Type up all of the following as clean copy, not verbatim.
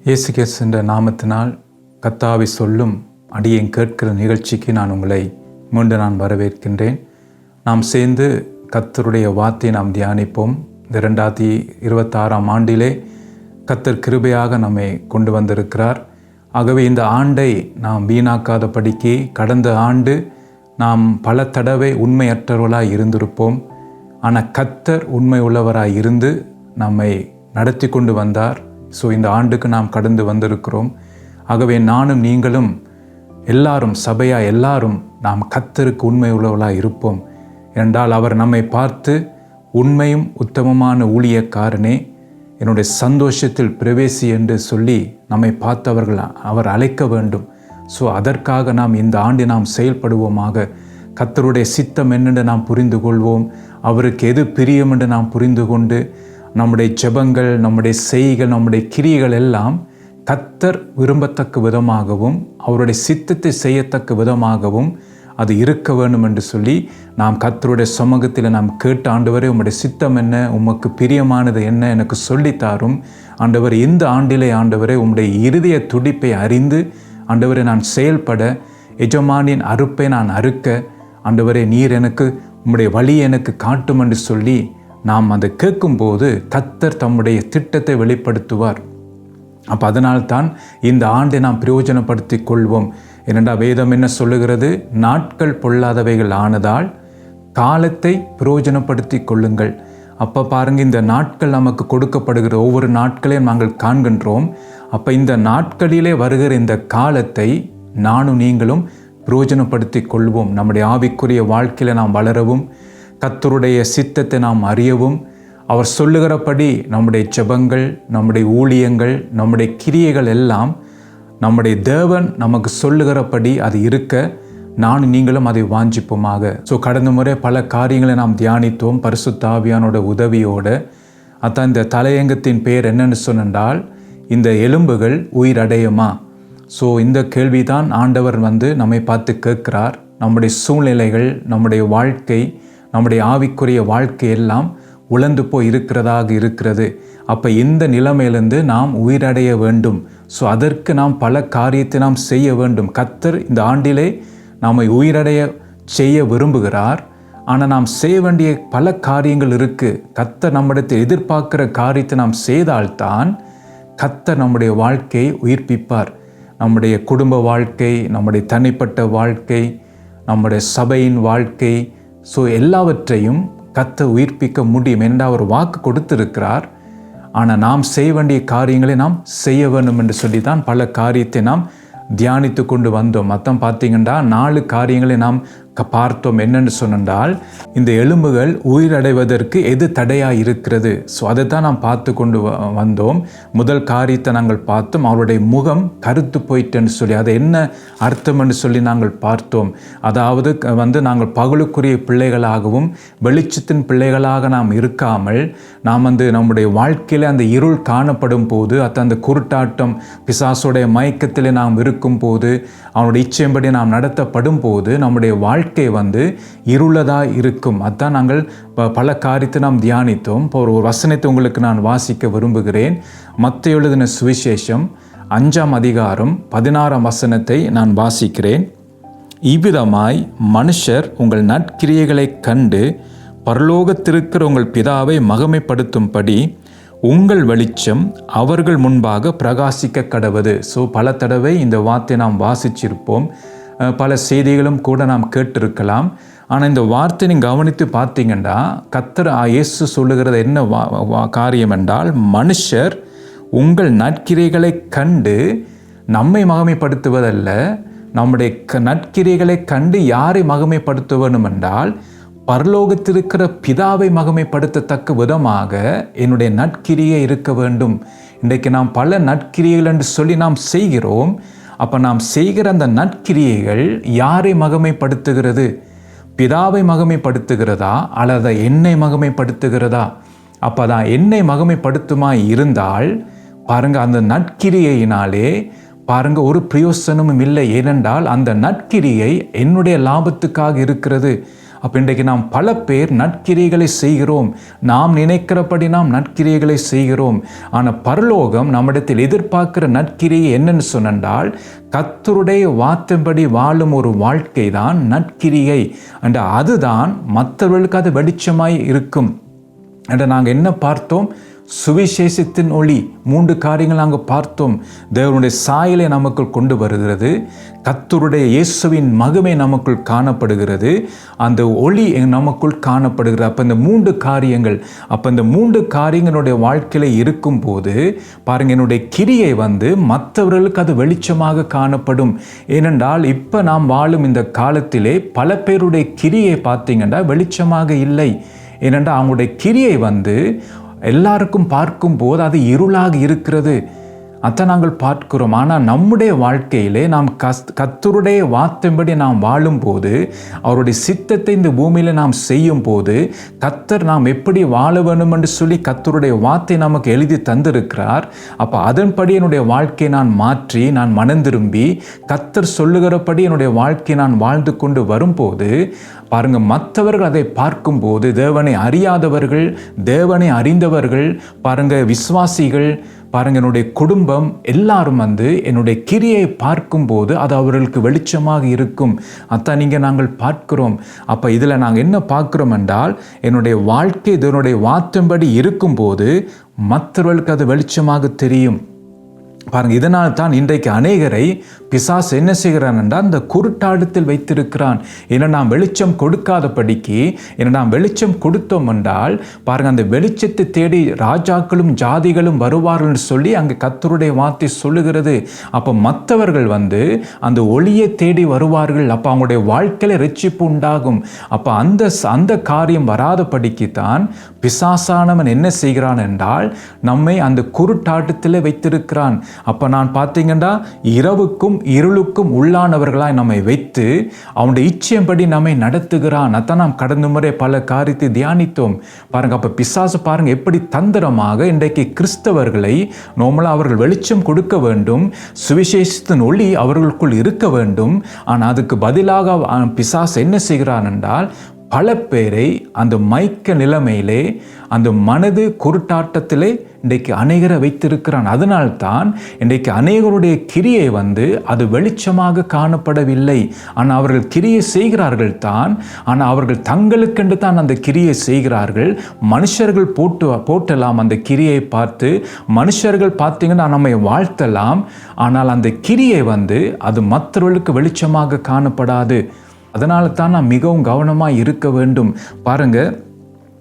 இயேசு கிறிஸ்துவின் நாமத்தினால் கர்த்தாவை சொல்லும் அடியேன் கேட்கிற நிகழ்ச்சிக்கு நான் உங்களை மீண்டும் வரவேற்கின்றேன். நாம் சேர்ந்து கர்த்தருடைய வார்த்தையை நாம் தியானிப்போம். 2026 ஆண்டிலே கர்த்தர் கிருபையாக நம்மை கொண்டு வந்திருக்கிறார். ஆகவே இந்த ஆண்டை நாம் வீணாக்காதபடிக்கு கடந்த ஆண்டு நாம் பல தடவை உண்மையற்றவர்களாய் இருந்திருப்போம். ஆனால் கர்த்தர் உண்மை உள்ளவராய் இருந்து நம்மை நடத்தி கொண்டு வந்தார். இந்த ஆண்டுக்கு நாம் கடந்து வந்திருக்கிறோம். ஆகவே நானும் நீங்களும் எல்லாரும் சபையாக எல்லாரும் நாம் கர்த்தருக்கு உண்மை உள்ளவர்களாக இருப்போம். என்றால் அவர் நம்மை பார்த்து உண்மையும் உத்தமமான ஊழியக்காரனே என்னுடைய சந்தோஷத்தில் பிரவேசி என்று சொல்லி நம்மை பார்த்தவர்கள் அவர் அழைக்க வேண்டும். அதற்காக நாம் இந்த ஆண்டு நாம் செயல்படுவோமாக. கர்த்தருடைய சித்தம் என்னென்று நாம் புரிந்து கொள்வோம். அவருக்கு எது பிரியம் என்று நாம் புரிந்து கொண்டு நம்முடைய ஜெபங்கள், நம்முடைய செய்கள், நம்முடைய கிரியைகள் எல்லாம் கர்த்தர் விரும்பத்தக்க விதமாகவும் அவருடைய சித்தத்தை செய்யத்தக்க விதமாகவும் அது இருக்க வேண்டும் என்று சொல்லி நாம் கர்த்தருடைய சமூகத்தில் நாம் கேட்ட, ஆண்டவரே உம்முடைய சித்தம் என்ன, உமக்கு பிரியமானது என்ன எனக்கு சொல்லித்தாரும் ஆண்டவர். இந்த ஆண்டிலே ஆண்டவரே உம்முடைய இருதய துடிப்பை அறிந்து ஆண்டவரை நான் செயல்பட, எஜமானின் அறுப்பை நான் அறுக்க ஆண்டவரே நீர் எனக்கு உம்முடைய வழி எனக்கு காட்டும் என்று சொல்லி நாம் அதை கேட்கும்போது கர்த்தர் தம்முடைய திட்டத்தை வெளிப்படுத்துவார். அப்போ அதனால்தான் இந்த ஆண்டை நாம் பிரயோஜனப்படுத்தி கொள்வோம். ஏனென்றால் வேதம் என்ன சொல்லுகிறது? நாட்கள் பொல்லாதவைகள் ஆனதால் காலத்தை பிரயோஜனப்படுத்தி கொள்ளுங்கள். அப்போ பாருங்கள், இந்த நாட்கள் நமக்கு கொடுக்கப்படுகிற ஒவ்வொரு நாட்களையும் நாங்கள் காண்கின்றோம். அப்போ இந்த நாட்களிலே வருகிற இந்த காலத்தை நானும் நீங்களும் பிரயோஜனப்படுத்தி கொள்வோம். நம்முடைய ஆவிக்குரிய வாழ்க்கையில் நாம் வளரவும், கர்த்தருடைய சித்தத்தை நாம் அறியவும், அவர் சொல்லுகிறபடி நம்முடைய ஜெபங்கள், நம்முடைய ஊழியங்கள், நம்முடைய கிரியைகள் எல்லாம் நம்முடைய தேவன் நமக்கு சொல்லுகிறபடி அது இருக்க நானும் நீங்களும் அதை வாஞ்சிப்போமாக. கடந்த முறை பல காரியங்களை நாம் தியானித்தோம் பரிசுத்த ஆவியானோட உதவியோடு. அதான் இந்த தலையங்கத்தின் பெயர் என்னன்னு சொன்னால், இந்த எலும்புகள் உயிரடையுமா? இந்த கேள்விதான் ஆண்டவர் நம்மை பார்த்து கேட்கிறார். நம்முடைய சூழ்நிலைகள், நம்முடைய வாழ்க்கை, நம்முடைய ஆவிக்குரிய வாழ்க்கை எல்லாம் உழந்து போய் இருக்கிறதாக இருக்கிறது. அப்போ இந்த நிலைமையிலிருந்து நாம் உயிரடைய வேண்டும். அதற்கு நாம் பல காரியத்தை நாம் செய்ய வேண்டும். கர்த்தர் இந்த ஆண்டிலே நம்மை உயிரடைய செய்ய விரும்புகிறார். ஆனால் நாம் செய்ய வேண்டிய பல காரியங்கள் இருக்குது. கர்த்தர் நம்மிடத்தில் எதிர்பார்க்கிற காரியத்தை நாம் செய்தால்தான் கர்த்தர் நம்முடைய வாழ்க்கையை உயிர்ப்பிப்பார். நம்முடைய குடும்ப வாழ்க்கை, நம்முடைய தனிப்பட்ட வாழ்க்கை, நம்முடைய சபையின் வாழ்க்கை, எல்லாவற்றையும் கர்த்தர் உயிர்ப்பிக்க முடியும் என்று அவர் வாக்கு கொடுத்திருக்கிறார். ஆனால் நாம் செய்ய வேண்டிய காரியங்களை நாம் செய்ய வேண்டும் என்று சொல்லி தான் பல காரியத்தை நாம் தியானித்து கொண்டு வந்தோம். மொத்தம் பார்த்தீங்கன்னா 4 காரியங்களை நாம் பார்த்தோம். என்னென்னு சொன்னால், இந்த எலும்புகள் உயிரடைவதற்கு எது தடையாக இருக்கிறது, அதை தான் நாம் பார்த்து கொண்டு வந்தோம். முதல் காரியத்தை நாங்கள் பார்த்தோம், அவருடைய முகம் கருத்து போயிட்டுன்னு சொல்லி. அது என்ன அர்த்தம் என்று சொல்லி நாங்கள் பார்த்தோம். அதாவது நாங்கள் பகலுக்குரிய பிள்ளைகளாகவும் வெளிச்சத்தின் பிள்ளைகளாக நாம் இருக்காமல், நாம் நம்முடைய வாழ்க்கையில் அந்த இருள் காணப்படும் போது, அந்த குருட்டாட்டம் பிசாசுடைய மயக்கத்தில் நாம் இருக்கும் போது, அவனுடைய இச்சையின்படி நாம் நடத்தப்படும் போது நம்முடைய வாழ்க்கை இருளதாக இருக்கும். அதான் நாங்கள் பல காரியத்தை நாம் தியானித்தோம். இப்போ ஒரு வசனத்தை உங்களுக்கு நான் வாசிக்க விரும்புகிறேன். மத்தேயு எழுதின சுவிசேஷம் 5ஆம் அதிகாரம் 16ஆம் வசனத்தை நான் வாசிக்கிறேன். இவ்விதமாய் மனுஷர் உங்கள் நற்கிரியைகளை கண்டு பரலோகத்திருக்கிற உங்கள் பிதாவை மகிமைப்படுத்தும்படி உங்கள் வெளிச்சம் அவர்கள் முன்பாக பிரகாசிக்க கடவது. பல தடவை இந்த வார்த்தையை நாம் வாசிச்சிருப்போம். பல செய்திகளும் கூட நாம் கேட்டிருக்கலாம். ஆனால் இந்த வார்த்தை நீங்கள் கவனித்து பார்த்தீங்கன்னா, கர்த்தர் இயேசு சொல்லுகிறது என்ன காரியம் என்றால், மனுஷர் உங்கள் நற்கிரைகளை கண்டு நம்மை மகிமைப்படுத்துவதல்ல, நம்முடைய நற்கிரைகளை கண்டு யாரை மகிமைப்படுத்த வேண்டும் என்றால், பரலோகத்திருக்கிற பிதாவை மகிமைப்படுத்தத்தக்க விதமாக என்னுடைய நற்கிரியை இருக்க வேண்டும். இன்றைக்கு நாம் பல நற்கிரியைகள் என்று சொல்லி நாம் செய்கிறோம். அப்போ நாம் செய்கிற அந்த நற்கிரியைகள் யாரை மகிமைப்படுத்துகிறது? பிதாவை மகிமைப்படுத்துகிறதா அல்லது என்னை மகிமைப்படுத்துகிறதா? அப்போ தான் என்னை மகிமைப்படுத்துமா இருந்தால் பாருங்கள், அந்த நற்கிரியையினாலே பாருங்கள் ஒரு பிரயோசனமும் இல்லை. ஏனென்றால் அந்த நற்கிரியை என்னுடைய லாபத்துக்காக இருக்கிறது. அப்போ இன்றைக்கு நாம் பல பேர் நற்கிரியைகளை செய்கிறோம், நாம் நினைக்கிறபடி நாம் நற்கிரியைகளை செய்கிறோம். ஆனால் பரலோகம் நம்மிடத்தில் எதிர்பார்க்கிற நற்கிரியை என்னன்னு சொன்னால், கர்த்தருடைய வார்த்தைப்படி வாழும் ஒரு வாழ்க்கை தான் நற்கிரியை. அண்ட் அதுதான் மற்றவர்களுக்கு அது வெளிச்சமாய் இருக்கும். அண்ட் நாங்கள் என்ன பார்த்தோம்? சுவிசேஷத்தின் ஒளி 3 காரியங்கள் நாங்கள் பார்த்தோம். தேவனுடைய சாயலை நமக்குள் கொண்டு வருகிறது, கர்த்தருடைய இயேசுவின் மகிமை நமக்குள் காணப்படுகிறது, அந்த ஒளி நமக்குள் காணப்படுகிறது. அப்போ இந்த 3 காரியங்கள், அப்போ இந்த 3 காரியங்களுடைய வாழ்க்கையில் இருக்கும்போது பாருங்கள், என்னுடைய கிரியை மற்றவர்களுக்கு அது வெளிச்சமாக காணப்படும். ஏனென்றால் இப்போ நாம் வாழும் இந்த காலத்திலே பல பேருடைய கிரியை பார்த்தீங்கன்னா வெளிச்சமாக இல்லை. ஏனென்றால் அவங்களுடைய கிரியை எல்லாருக்கும் பார்க்கும்போது அது இருளாக இருக்கிறது. அதை நாங்கள் பார்க்கிறோம். ஆனால் நம்முடைய வாழ்க்கையிலே நாம் கர்த்தருடைய வார்த்தைப்படி நாம் வாழும்போது, அவருடைய சித்தத்தை இந்த பூமியில் நாம் செய்யும் போது, கர்த்தர் நாம் எப்படி வாழ வேண்டும் என்று சொல்லி கர்த்தருடைய வார்த்தை நமக்கு எழுதி தந்திருக்கிறார். அப்போ அதன்படி என்னுடைய வாழ்க்கையை நான் மாற்றி, நான் மனம் திரும்பி கர்த்தர் சொல்லுகிறபடி என்னுடைய வாழ்க்கையை நான் வாழ்ந்து கொண்டு வரும்போது பாருங்க, மற்றவர்கள் அதை பார்க்கும்போது, தேவனை அறியாதவர்கள், தேவனை அறிந்தவர்கள் பாருங்க, விசுவாசிகள் பாருங்க, என்னுடைய குடும்பம் எல்லாரும் என்னுடைய கிரியை பார்க்கும்போது அது அவர்களுக்கு வெளிச்சமாக இருக்கும். அதான் இங்கே நாங்கள் பார்க்கிறோம். அப்போ இதில் நாங்கள் என்ன பார்க்கிறோம் என்றால், என்னுடைய வாழ்க்கை இதனுடைய வார்த்தைப்படி இருக்கும்போது மற்றவர்களுக்கு அது வெளிச்சமாக தெரியும். பாருங்கள், இதனால் தான் இன்றைக்கு அநேகரை பிசாசு என்ன செய்கிறான் என்றால் இந்த குருட்டாட்டத்தில் வைத்திருக்கிறான். ஏன்னா நாம் வெளிச்சம் கொடுக்காதபடிக்கு, ஏன்னா நாம் வெளிச்சம் கொடுத்தோம் என்றால் பாருங்கள், அந்த வெளிச்சத்தை தேடி ராஜாக்களும் ஜாதிகளும் வருவார்கள் சொல்லி அங்கே கர்த்தருடைய வார்த்தை சொல்லுகிறது. அப்போ மற்றவர்கள் அந்த ஒளியை தேடி வருவார்கள். அப்போ அவங்களுடைய வாழ்க்கையில ரட்சிப்பு உண்டாகும். அப்போ அந்த காரியம் வராதபடிக்கு தான் பிசாசானவன் என்ன செய்கிறான் என்றால் நம்மை அந்த குருட்டாட்டத்தில் வைத்திருக்கிறான். அப்போ நான் பார்த்தீங்கன்னா இரவுக்கும் இருளுக்கும் உள்ளானவர்களாய் நம்மை வைத்து அவனுடைய இச்சையம்படி நம்மை நடத்துகிறான். அதான் நாம் கடந்த முறை பல காரியத்தை தியானித்தோம். பாருங்க, அப்போ பிசாசு பாருங்க எப்படி தந்திரமாக இன்றைக்கு கிறிஸ்தவர்களை நார்மலாக அவர்கள் வெளிச்சம் கொடுக்க வேண்டும், சுவிசேஷத்தின் ஒளி அவர்களுக்குள் இருக்க வேண்டும். ஆனால் அதுக்கு பதிலாக பிசாசு என்ன செய்கிறான் என்றால் பல பேரை அந்த மயக்க நிலைமையிலே, அந்த மனது குருட்டாட்டத்திலே இன்றைக்கு அநேகரை வைத்திருக்கிறான். அதனால்தான் இன்றைக்கு அநேகருடைய கிரியை அது வெளிச்சமாக காணப்படவில்லை. ஆனால் அவர்கள் கிரியை செய்கிறார்கள் தான், ஆனால் அவர்கள் தங்களுக்கென்று தான் அந்த கிரியை செய்கிறார்கள். மனுஷர்கள் போட்டலாம் அந்த கிரியை பார்த்து, மனுஷர்கள் பார்த்தீங்கன்னா நம்மை வாழ்த்தலாம். ஆனால் அந்த கிரியை அது மற்றவர்களுக்கு வெளிச்சமாக காணப்படாது. அதனால தான் நாம் மிகவும் கவனமாக இருக்க வேண்டும். பாருங்கள்,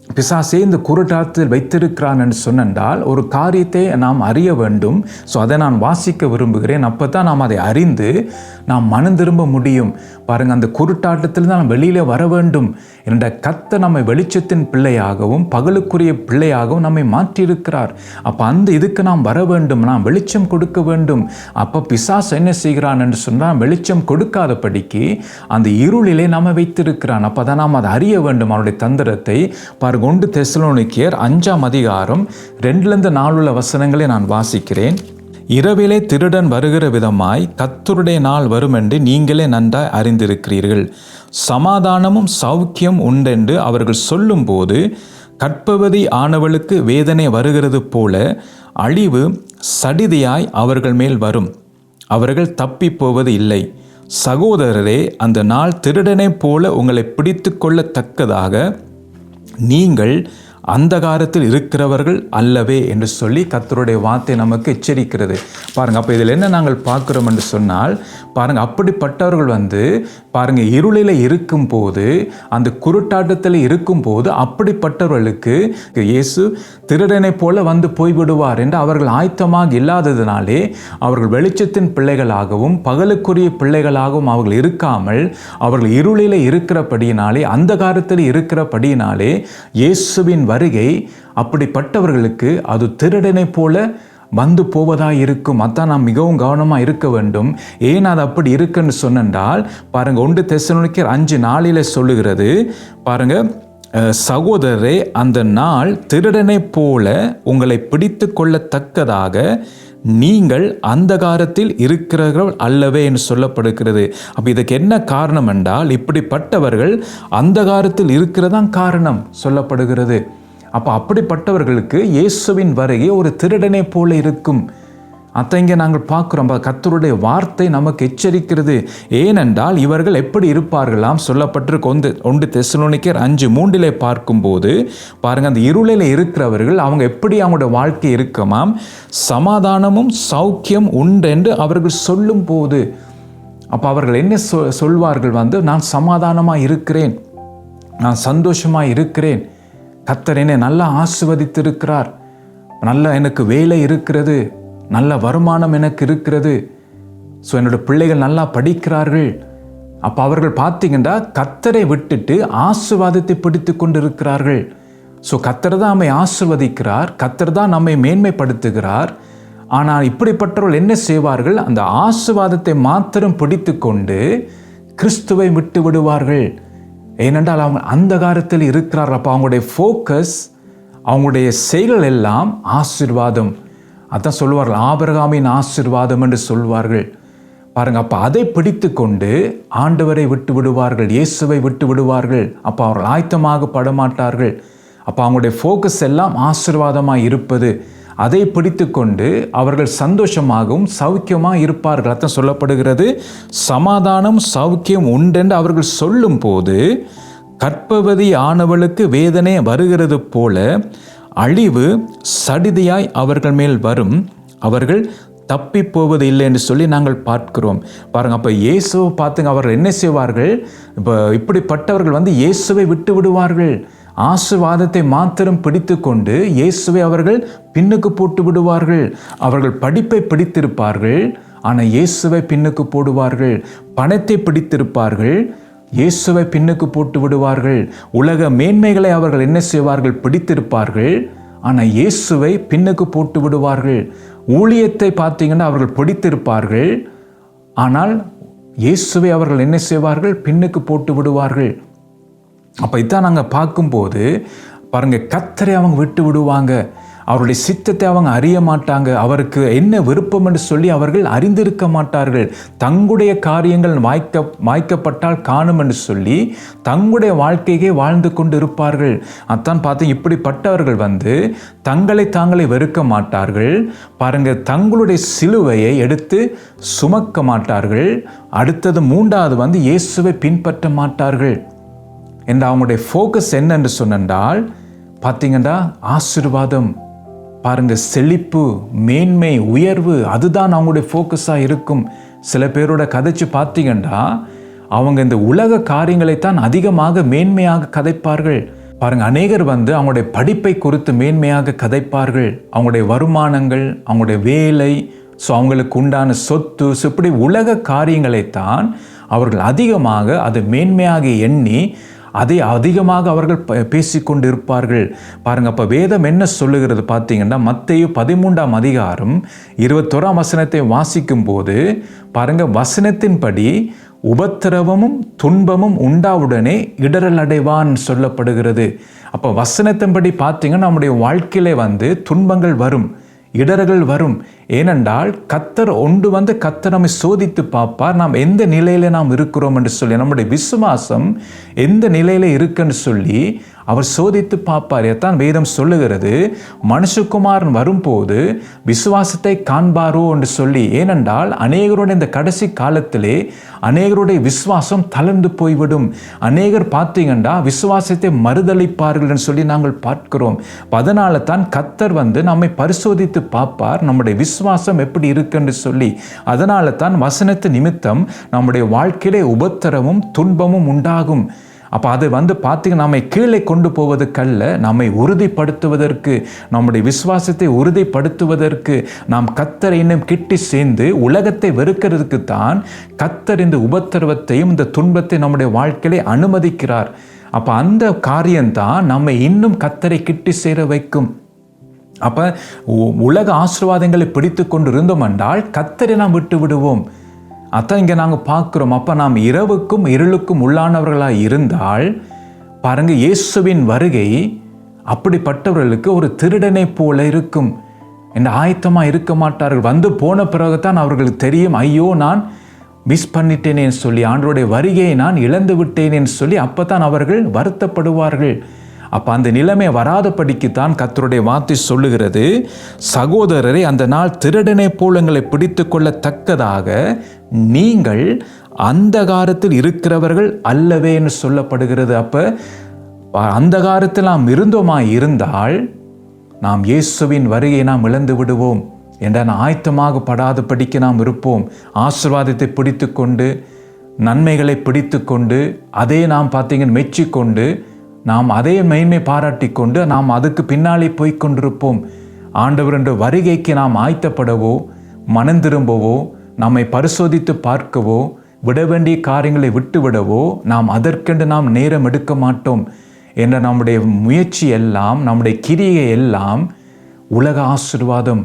பிசாசே இந்த குருட்டாட்டத்தில் வைத்திருக்கிறான் என்று சொன்னால் ஒரு காரியத்தை நாம் அறிய வேண்டும். ஸோ அதை நான் வாசிக்க விரும்புகிறேன். அப்போ தான் நாம் அதை அறிந்து நாம் மனம் திரும்ப முடியும். பாருங்கள், அந்த குருட்டாட்டத்தில் தான் நாம் வெளியில் வர வேண்டும். என்ற கர்த்தர் நம்மை வெளிச்சத்தின் பிள்ளையாகவும் பகலுக்குரிய பிள்ளையாகவும் நம்மை மாற்றியிருக்கிறார். அப்போ அந்த இதுக்கு நாம் வர வேண்டும், நாம் வெளிச்சம் கொடுக்க வேண்டும். அப்போ பிசாசு என்ன செய்கிறான் என்று சொன்னால் வெளிச்சம் கொடுக்காதபடிக்கு அந்த இருளிலே நாம் வைத்திருக்கிறான். அப்போ தான் நாம் அதை அறிய வேண்டும், அவனுடைய தந்திரத்தை. பாருங்கள், 1 தெசலோனிக்கேயர் 5ஆம் அதிகாரம் 2-4 வசனங்களை நான் வாசிக்கிறேன். இரவிலே திருடன் வருகிற விதமாய் கர்த்தருடைய நாள் வரும் என்று நீங்களே நன்றாய் அறிந்திருக்கிறீர்கள். சமாதானமும் சௌக்கியம் உண்டென்று அவர்கள் சொல்லும்போது கற்பவதி ஆனவளுக்கு வேதனை வருகிறது போல அழிவு சடிதியாய் அவர்கள் மேல் வரும். அவர்கள் தப்பி போவது இல்லை. சகோதரரே, அந்த நாள் திருடனைப் போல உங்களை பிடித்து கொள்ளத்தக்கதாக நீங்கள் அந்தகாரத்தில் இருக்கிறவர்கள் அல்லவே என்று சொல்லி கர்த்தருடைய வார்த்தை நமக்கு எச்சரிக்கிறது. பாருங்கள், அப்போ இதில் என்ன நாங்கள் பார்க்குறோம் என்று சொன்னால், பாருங்கள், அப்படிப்பட்டவர்கள் பாருங்கள் இருளில் இருக்கும்போது, அந்த குருட்டாட்டத்தில் இருக்கும்போது அப்படிப்பட்டவர்களுக்கு இயேசு திருடனை போல போய்விடுவார் என்று அவர்கள் ஆயத்தமாக இல்லாததினாலே அவர்கள் வெளிச்சத்தின் பிள்ளைகளாகவும் பகலுக்குரிய பிள்ளைகளாகவும் அவர்கள் இருக்காமல் அவர்கள் இருளில் இருக்கிறபடியினாலே, அந்தகாரத்தில் இருக்கிறபடியினாலே இயேசுவின் வருகை அப்படிப்பட்டவர்களுக்கு அது திருடனை போல போவதாக இருக்கும். அதான் நாம் மிகவும் கவனமாக இருக்க வேண்டும். ஏன் அது அப்படி இருக்குன்னு சொன்னால், பாருங்கள், 1 தெசலோனிக்கேயர் 5:4 சொல்லுகிறது. பாருங்கள், சகோதரரே, அந்த நாள் திருடனை போல உங்களை பிடித்து கொள்ளத்தக்கதாக நீங்கள் அந்தகாரத்தில் இருக்கிறவர்கள் அல்லவே என்று சொல்லப்படுகிறது. அப்போ இதுக்கு என்ன காரணம் என்றால், இப்படிப்பட்டவர்கள் அந்தகாரத்தில் இருக்கிறதான் காரணம் சொல்லப்படுகிறது. அப்போ அப்படிப்பட்டவர்களுக்கு இயேசுவின் வருகை ஒரு திருடனை போல இருக்கும். அதை இங்கே நாங்கள் பார்க்குறோம். கர்த்தருடைய வார்த்தை நமக்கு எச்சரிக்கிறது. ஏனென்றால் இவர்கள் எப்படி இருப்பார்களாம் சொல்லப்பட்டிருக்கு. 1 தெசலோனிக்கர் 5:3 பார்க்கும்போது பாருங்கள், அந்த இருளில் இருக்கிறவர்கள் அவங்க எப்படி அவங்களோட வாழ்க்கை இருக்குமாம், சமாதானமும் சௌக்கியம் உண்டென்று அவர்கள் சொல்லும் போது, அப்போ அவர்கள் என்ன சொல்வார்கள் நான் சமாதானமாக இருக்கிறேன், நான் சந்தோஷமாக இருக்கிறேன், கர்த்தர் என்னை நல்லா ஆசீர்வதித்திருக்கிறார், நல்ல எனக்கு வேலை இருக்கிறது, நல்ல வருமானம் எனக்கு இருக்கிறது, ஸோ என்னோட பிள்ளைகள் நல்லா படிக்கிறார்கள். அப்போ அவர்கள் பார்த்தீங்கன்னா கர்த்தரை விட்டுட்டு ஆசீர்வாதத்தை பிடித்து கொண்டு இருக்கிறார்கள். ஸோ கர்த்தர் தான் நம்மை ஆசீர்வதிக்கிறார், கர்த்தர் தான் நம்மை மேன்மைப்படுத்துகிறார். ஆனால் இப்படிப்பட்டவர்கள் என்ன செய்வார்கள், அந்த ஆசீர்வாதத்தை மாத்திரம் பிடித்து கொண்டு கிறிஸ்துவை விட்டு விடுவார்கள். ஏனென்றால் அவங்க அந்தகாரத்தில் இருக்கிறார்கள். அப்போ அவங்களுடைய ஃபோக்கஸ், அவங்களுடைய செயல்கள் எல்லாம் ஆசீர்வாதம். அதான் சொல்வார்கள், ஆபிரகாமின் ஆசீர்வாதம் என்று சொல்வார்கள். பாருங்க, அப்போ அதை பிடித்து கொண்டு ஆண்டவரை விட்டு விடுவார்கள், இயேசுவை விட்டு விடுவார்கள். அப்போ அவர்கள் ஆயத்தமாக படமாட்டார்கள். அப்போ அவங்களுடைய ஃபோக்கஸ் எல்லாம் ஆசீர்வாதமாக இருப்பது, அதை பிடித்து கொண்டு அவர்கள் சந்தோஷமாகவும் சௌக்கியமாக இருப்பார்கள். அதான் சொல்லப்படுகிறது, சமாதானம் சௌக்கியம் உண்டென்று அவர்கள் சொல்லும் போது கர்ப்பவதி ஆனவளுக்கு வேதனை வருகிறது போல அழிவு சடிதியாய் அவர்கள் மேல் வரும், அவர்கள் தப்பி போவது இல்லை என்று சொல்லி நாங்கள் பார்க்கிறோம். பாருங்க, அப்போ இயேசுவை பார்த்துங்க, அவர்கள் என்ன செய்வார்கள், இப்போ இப்படிப்பட்டவர்கள் இயேசுவை விட்டு விடுவார்கள், ஆசீர்வாதத்தை மாத்திரம் பிடித்து கொண்டு இயேசுவை அவர்கள் பின்னுக்கு போட்டு விடுவார்கள். அவர்கள் படிப்பை பிடித்திருப்பார்கள், ஆனால் இயேசுவை பின்னுக்கு போடுவார்கள். பணத்தை பிடித்திருப்பார்கள், இயேசுவை பின்னுக்கு போட்டு விடுவார்கள். உலக மேன்மைகளை அவர்கள் என்ன செய்வார்கள், பிடித்திருப்பார்கள், ஆனால் இயேசுவை பின்னுக்கு போட்டு விடுவார்கள். ஊழியத்தை பார்த்தீங்கன்னா அவர்கள் பிடித்திருப்பார்கள், ஆனால் இயேசுவை அவர்கள் என்ன செய்வார்கள், பின்னுக்கு போட்டு விடுவார்கள். அப்போ இதான் நாங்கள் பார்க்கும்போது பாருங்கள், கர்த்தரை அவங்க விட்டு விடுவாங்க, அவருடைய சித்தத்தை அவங்க அறிய மாட்டாங்க, அவருக்கு என்ன விருப்பம் என்று சொல்லி அவர்கள் அறிந்திருக்க மாட்டார்கள். தங்களுடைய காரியங்கள் வாய்க்கப்பட்டால் காணும் என்று சொல்லி தங்களுடைய வாழ்க்கையே வாழ்ந்து கொண்டு இருப்பார்கள். அதான் பார்த்தீங்க, இப்படிப்பட்டவர்கள் தங்களை தாங்களே வெறுக்க மாட்டார்கள். பாருங்க, தங்களுடைய சிலுவையை எடுத்து சுமக்க மாட்டார்கள். அடுத்தது 3வது இயேசுவை பின்பற்ற மாட்டார்கள். என்று அவங்களுடைய ஃபோக்கஸ் என்னென்று சொன்னால் பார்த்தீங்கன்னா ஆசீர்வாதம், பாருங்க, செழிப்பு, மேன்மை, உயர்வு, அதுதான் அவங்களுடைய ஃபோக்கஸாக இருக்கும். சில பேரோட கதைச்சு பார்த்தீங்கன்னா அவங்க இந்த உலக காரியங்களைத்தான் அதிகமாக மேன்மையாக கதைப்பார்கள். பாருங்க, அநேகர் அவங்களுடைய படிப்பை குறித்து மேன்மையாக கதைப்பார்கள், அவங்களுடைய வருமானங்கள், அவங்களுடைய வேலை, ஸோ அவங்களுக்கு உண்டான சொத்து, ஸோ இப்படி உலக காரியங்களைத்தான் அவர்கள் அதிகமாக அதை மேன்மையாக எண்ணி அதை அதிகமாக அவர்கள் பேசிக்கொண்டு இருப்பார்கள். பாருங்கள், அப்போ வேதம் என்ன சொல்லுகிறது பார்த்தீங்கன்னா, மத்தேயு 13ஆம் அதிகாரம் 21ஆம் வசனத்தை வாசிக்கும் போது பாருங்கள், வசனத்தின்படி உபத்திரவமும் துன்பமும் உண்டாவுடனே இடரல் அடைவான் சொல்லப்படுகிறது. அப்போ வசனத்தின்படி பார்த்தீங்கன்னா நம்முடைய வாழ்க்கையிலே துன்பங்கள் வரும், இடர்கள் வரும். ஏனென்றால் கர்த்தர் கர்த்தர் நம்மை சோதித்து பார்ப்பார், நாம் எந்த நிலையில நாம் இருக்கிறோம் என்று சொல்லி, நம்முடைய விசுவாசம் எந்த நிலையில இருக்குன்னு சொல்லி அவர் சோதித்து பார்ப்பார். எத்தான் வேதம் சொல்லுகிறது, மனுஷகுமாரன் வரும்போது விசுவாசத்தை காண்பாரோ என்று சொல்லி. ஏனென்றால் அநேகருடைய இந்த கடைசி காலத்திலே அநேகருடைய விசுவாசம் தளர்ந்து போய்விடும். அநேகர் பார்த்தீங்கன்னா விசுவாசத்தை மறுதளிப்பார்கள் என்று சொல்லி நாங்கள் பார்க்கிறோம். அதனால தான் கர்த்தர் நம்மை பரிசோதித்து பார்ப்பார், நம்முடைய விசுவாசம் எப்படி இருக்குன்னு சொல்லி. அதனால தான் வசனத்து நிமித்தம் நம்முடைய வாழ்க்கையிலே உபத்திரமும் துன்பமும் உண்டாகும். அப்போ அது பார்த்தீங்கன்னா நம்மை கீழே கொண்டு போவதற்கல்ல, நம்மை உறுதிப்படுத்துவதற்கு, நம்முடைய விசுவாசத்தை உறுதிப்படுத்துவதற்கு, நாம் கர்த்தரை இன்னும் கிட்டி சேர்ந்து உலகத்தை வெறுக்கிறதுக்கு தான் கர்த்தர் இந்த உபத்திரவத்தையும் இந்த துன்பத்தை நம்முடைய வாழ்க்கையிலே அனுமதிக்கிறார். அப்போ அந்த காரியம்தான் நம்மை இன்னும் கர்த்தரை கிட்டி சேர வைக்கும். அப்போ உலக ஆசீர்வாதங்களை பிடித்து கொண்டு இருந்தோம் என்றால் கர்த்தரை நாம் விட்டு விடுவோம். அதான் இங்கே நாங்கள் பார்க்குறோம். அப்போ நாம் இரவுக்கும் இருளுக்கும் உள்ளானவர்களாக இருந்தால் பாருங்கள், இயேசுவின் வருகை அப்படிப்பட்டவர்களுக்கு ஒரு திருடனை போல இருக்கும். என்று ஆயத்தமாக இருக்க மாட்டார்கள். வந்து போன பிறகுதான் அவர்களுக்கு தெரியும், ஐயோ நான் மிஸ் பண்ணிட்டேனேன்னு சொல்லி, ஆண்டவருடைய வருகையை நான் இழந்து விட்டேனேன்னு சொல்லி அப்போ தான் அவர்கள் வருத்தப்படுவார்கள். அப்போ அந்த நிலைமை வராதபடிக்குத்தான் கர்த்தருடைய வார்த்தை சொல்லுகிறது, சகோதரரை அந்த நாள் திருடனை போல எங்களை பிடித்து கொள்ளத்தக்கதாக நீங்கள் அந்தகாரத்தில் இருக்கிறவர்கள் அல்லவேன்னு சொல்லப்படுகிறது. அப்போ அந்தகாரத்தில் நாம் இருந்தால் நாம் இயேசுவின் வருகையை நாம் இழந்து விடுவோம் என்ற ஆயத்தமாக படாதபடிக்கு நாம் இருப்போம். ஆசீர்வாதத்தை பிடித்து கொண்டு, நன்மைகளை பிடித்து கொண்டு, அதே நாம் பார்த்தீங்கன்னா மெச்சிக்கொண்டு, நாம் அதே மேன்மை பாராட்டி கொண்டு நாம் அதுக்கு பின்னாலே போய்கொண்டிருப்போம். ஆண்டவர் என்ற வருகைக்கு நாம் ஆயத்தப்படவோ, மனம் திரும்பவோ, நம்மை பரிசோதித்து பார்க்கவோ, விட வேண்டிய காரியங்களை விட்டுவிடவோ நாம் அதற்கென்று நாம் நேரம் எடுக்க மாட்டோம் என்ற நம்முடைய முயற்சி எல்லாம், நம்முடைய கிரியை எல்லாம் உலக ஆசீர்வாதம்.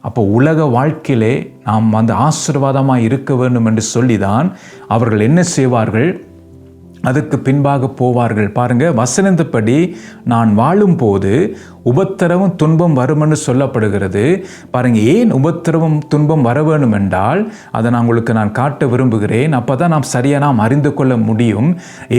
அப்போ உலக வாழ்க்கையிலே நாம் அந்த ஆசீர்வாதமாக இருக்க வேண்டும் என்று சொல்லிதான் அவர்கள் என்ன செய்வார்கள், அதற்கு பின்பாக போவார்கள். பாருங்க, வசனத்தின்படி நான் வாழும்போது உபத்திரவும் துன்பம் வரும் என்று சொல்லப்படுகிறது. பாருங்க, ஏன் உபத்திரவும் துன்பம் வர வேண்டும் என்றால் அதை நான் காட்ட விரும்புகிறேன். அப்பதான் நாம் சரியாக நாம் அறிந்து கொள்ள முடியும்.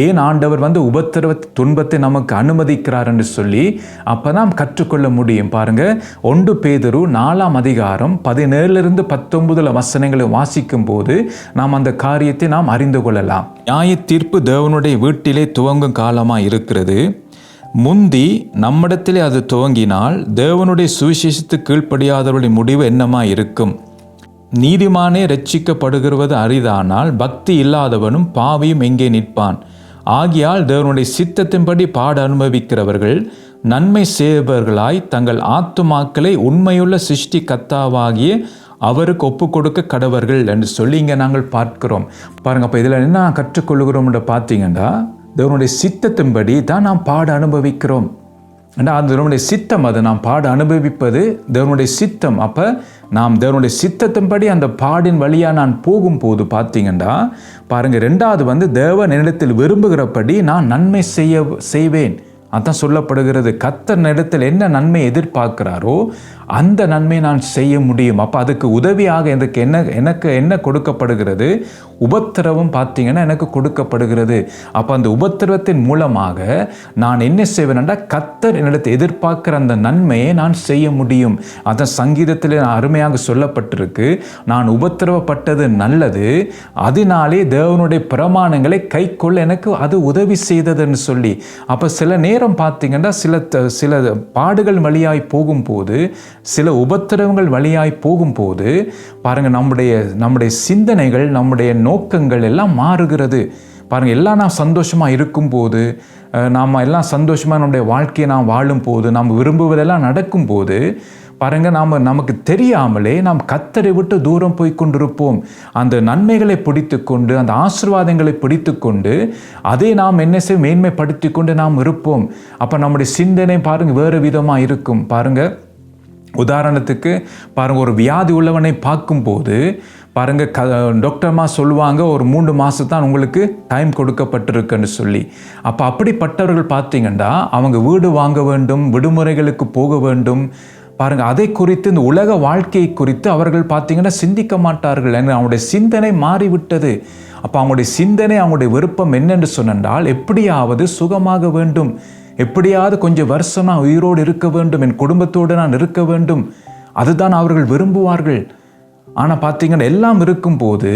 ஏன் ஆண்டவர் உபத்திரவ துன்பத்தை நமக்கு அனுமதிக்கிறார் என்று சொல்லி அப்போ நாம் கற்றுக்கொள்ள முடியும். பாருங்க, 1 பேதுரு 4ஆம் அதிகாரம் 17 - 19 வசனங்களை வாசிக்கும் போது நாம் அந்த காரியத்தை நாம் அறிந்து கொள்ளலாம். நியாய தீர்ப்பு தேவனுடைய வீட்டிலே துவங்கும் காலமாக இருக்கிறது. முந்தி நம்மிடத்திலே அது துவங்கினால் தேவனுடைய சுவிசேஷத்துக்கு கீழ்ப்படியாதவருடைய முடிவு என்னமா இருக்கும்? நீதிமானே ரட்சிக்கப்படுகிறது அரிதானால் பக்தி இல்லாதவனும் பாவியும் எங்கே நிற்பான்? ஆகியால் தேவனுடைய சித்தத்தின்படி பாட அனுபவிக்கிறவர்கள் நன்மை செய்பவர்களாய் தங்கள் ஆத்துமாக்களை உண்மையுள்ள சிருஷ்டி கர்த்தாவாகிய அவருக்கு ஒப்பு கொடுக்க கடவர்கள் என்று சொல்லி இங்கே நாங்கள் பார்க்கிறோம். பாருங்க, அப்போ இதில் என்ன கற்றுக்கொள்கிறோம் என்று பார்த்தீங்கன்னா, தேவனுடைய சித்தத்தின்படி தான் நாம் பாட அனுபவிக்கிறோம். அது தேவனுடைய சித்தம், அது நாம் பாட அனுபவிப்பது தேவனுடைய சித்தம். அப்போ நாம் தேவனுடைய சித்தத்தின்படி அந்த பாடின் வழியாக நான் போகும்போது பார்த்தீங்கன்னா பாருங்கள், 2வது தேவன் என்னிடத்தில் விரும்புகிறபடி நான் நன்மை செய்வேன். அதான் சொல்லப்படுகிறது. கர்த்தர் இடத்தில் என்ன நன்மை எதிர்பார்க்கிறாரோ அந்த நன்மை நான் செய்ய முடியும். அப்போ அதுக்கு உதவியாக எனக்கு என்ன கொடுக்கப்படுகிறது? உபத்திரவம் பார்த்தீங்கன்னா எனக்கு கொடுக்கப்படுகிறது. அப்போ அந்த உபத்திரவத்தின் மூலமாக நான் என்ன செய்வேன்டா, கர்த்தர் என்னிடத்தை எதிர்பார்க்கிற அந்த நன்மையை நான் செய்ய முடியும். அதான் சங்கீதத்தில் அருமையாக சொல்லப்பட்டிருக்கு, நான் உபத்திரவப்பட்டது நல்லது, அதனாலே தேவனுடைய பிரமாணங்களை கை கொள்ள எனக்கு அது உதவி செய்ததுன்னு சொல்லி. அப்போ சில நேரம் பார்த்தீங்கன்னா சில பாடுகள் வழியாய் போகும்போது, சில உபத்திரவங்கள் வழியாய் போகும்போது பாருங்க, நம்முடைய சிந்தனைகள், நம்முடைய நோக்கங்கள் எல்லாம் மாறுகிறது. பாருங்கள், எல்லாம் நாம் சந்தோஷமாக இருக்கும்போது, நாம் எல்லாம் சந்தோஷமாக நம்முடைய வாழ்க்கையை நாம் வாழும்போது, நாம் விரும்புவதெல்லாம் நடக்கும்போது பாருங்கள், நமக்கு தெரியாமலே நாம் கர்த்தரை விட்டு தூரம் போய் கொண்டிருப்போம். அந்த நன்மைகளை பிடித்து கொண்டு, அந்த ஆசீர்வாதங்களை பிடித்து கொண்டு அதை நாம் என்ன செய்ய மேன்மைப்படுத்தி கொண்டு நாம் இருப்போம். அப்போ நம்முடைய சிந்தனை பாருங்கள் வேறு விதமாக இருக்கும். பாருங்கள், உதாரணத்துக்கு பாருங்கள், ஒரு வியாதி உள்ளவனை பார்க்கும்போது பாருங்கள், டாக்டர்மா சொல்லுவாங்க ஒரு 3 மாதம் தான் உங்களுக்கு டைம் கொடுக்கப்பட்டிருக்குன்னு சொல்லி. அப்போ அப்படிப்பட்டவர்கள் பார்த்தீங்கன்னா அவங்க வீடு வாங்க வேண்டும், விடுமுறைகளுக்கு போக வேண்டும். பாருங்கள், அதை குறித்து, இந்த உலக வாழ்க்கையை குறித்து அவர்கள் பார்த்தீங்கன்னா சிந்திக்க மாட்டார்கள். அவங்களுடைய சிந்தனை மாறிவிட்டது. அப்போ அவங்களுடைய சிந்தனை, அவங்களுடைய விருப்பம் என்னென்று சொன்னால், எப்படியாவது சுகமாக வேண்டும், எப்படியாவது கொஞ்சம் வருஷம் நான் உயிரோடு இருக்க வேண்டும், என் குடும்பத்தோடு நான் இருக்க வேண்டும், அதுதான் அவர்கள் விரும்புவார்கள். ஆனால் பார்த்தீங்கன்னா எல்லாம் இருக்கும்போது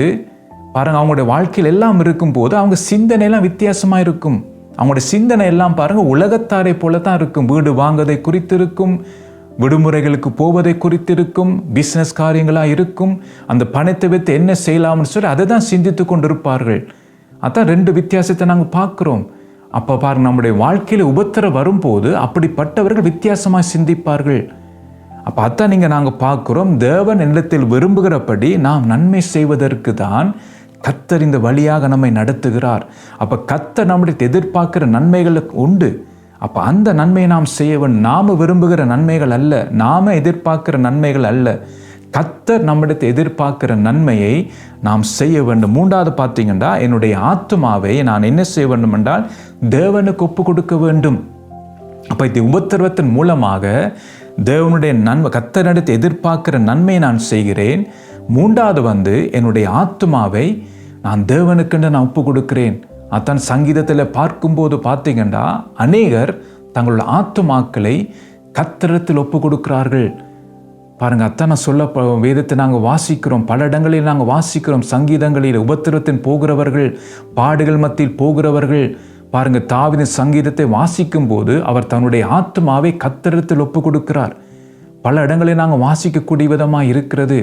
பாருங்கள், அவங்களுடைய வாழ்க்கையில் எல்லாம் இருக்கும்போது அவங்க சிந்தனையெல்லாம் வித்தியாசமாக இருக்கும். அவங்களுடைய சிந்தனை எல்லாம் பாருங்கள் உலகத்தாரை போல தான் இருக்கும். வீடு வாங்குவதை குறித்து இருக்கும், விடுமுறைகளுக்கு போவதை குறித்து இருக்கும், பிஸ்னஸ் காரியங்களாக இருக்கும், அந்த பணத்தை வைத்து என்ன செய்யலாம்னு சொல்லி அதை தான் சிந்தித்து கொண்டிருப்பார்கள். அதான் 2 வித்தியாசத்தை நாங்கள் பார்க்குறோம். அப்போ பாருங்கள், நம்முடைய வாழ்க்கையில் உபத்திரம் வரும்போது அப்படிப்பட்டவர்கள் வித்தியாசமாக சிந்திப்பார்கள். அப்போ அதான் நாங்கள் பார்க்குறோம், தேவன் என்னிடத்தில் விரும்புகிறபடி நாம் நன்மை செய்வதற்கு தான் கர்த்தர் இந்த வழியாக நம்மை நடத்துகிறார். அப்போ கர்த்தர் நம்முடைய எதிர்பார்க்கிற நன்மைகளுக்கு உண்டு. அப்போ அந்த நன்மையை நாம் செய்ய வேண்டும். நாம் விரும்புகிற நன்மைகள் அல்ல, நாம் எதிர்பார்க்கிற நன்மைகள் அல்ல, கர்த்தர் நம்மிடத்தை எதிர்பார்க்கிற நன்மையை நாம் செய்ய வேண்டும். 3வது பார்த்தீங்கன்னா, என்னுடைய ஆத்துமாவை நான் என்ன செய்ய வேண்டும் என்றால் தேவனுக்கு ஒப்பு கொடுக்க வேண்டும். அப்போ இந்த உபத்திரவத்தின் மூலமாக தேவனுடைய நன்மை, கர்த்தரிடத்தை எதிர்பார்க்கிற நன்மையை நான் செய்கிறேன். மூன்றாவது என்னுடைய ஆத்துமாவை நான் தேவனுக்கென்று நான் ஒப்பு கொடுக்கிறேன். அதான் சங்கீதத்தில் பார்க்கும்போது பார்த்தீங்கன்னா அநேகர் தங்களுடைய ஆத்துமாக்களை கர்த்தரிடத்தில் ஒப்பு கொடுக்கிறார்கள். பாருங்கள், அத்தான் நான் சொல்ல வேதத்தை நாங்கள் வாசிக்கிறோம், பல இடங்களில் நாங்கள் வாசிக்கிறோம். சங்கீதங்களில் உபத்திரத்தின் போகிறவர்கள், பாடுகள் மத்தியில் போகிறவர்கள், பாருங்கள், தாவீதின் சங்கீதத்தை வாசிக்கும் போது அவர் தன்னுடைய ஆத்துமாவை கர்த்தரிடத்தில் ஒப்பு கொடுக்கிறார். பல இடங்களில் நாங்கள் வாசிக்கக்கூடிய விதமாக இருக்கிறது.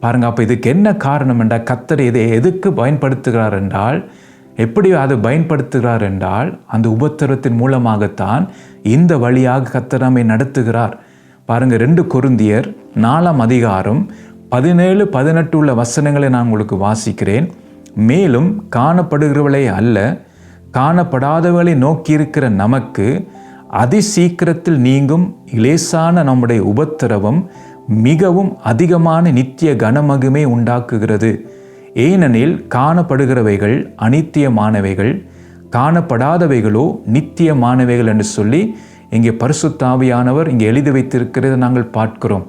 பாருங்கள், அப்போ இதுக்கு என்ன காரணம் என்றால், கர்த்தர் இதை எதுக்கு பயன்படுத்துகிறார் என்றால், எப்படி அது பயன்படுத்துகிறார் என்றால், அந்த உபத்திரத்தின் மூலமாகத்தான் இந்த வழியாக கர்த்தர் நம்மை நடத்துகிறார். பாருங்கள், 2 கொரிந்தியர் 4ஆம் அதிகாரம் 17-18 உள்ள வசனங்களை நான் உங்களுக்கு வாசிக்கிறேன். மேலும் காணப்படுகிறவளை அல்ல, காணப்படாதவளை நோக்கியிருக்கிற நமக்கு அதிசீக்கிரத்தில் நீங்கும் இலேசான நம்முடைய உபத்திரவம் மிகவும் அதிகமான நித்திய கனமகிமை உண்டாக்குகிறது. ஏனெனில் காணப்படுகிறவைகள் அனித்தியமானவைகள், காணப்படாதவைகளோ நித்தியமானவைகள் என்று சொல்லி இங்கே பரிசுத்த ஆவியானவர் இங்கே எழுதி வைத்திருக்கிறதை நாங்கள் பார்க்கிறோம்.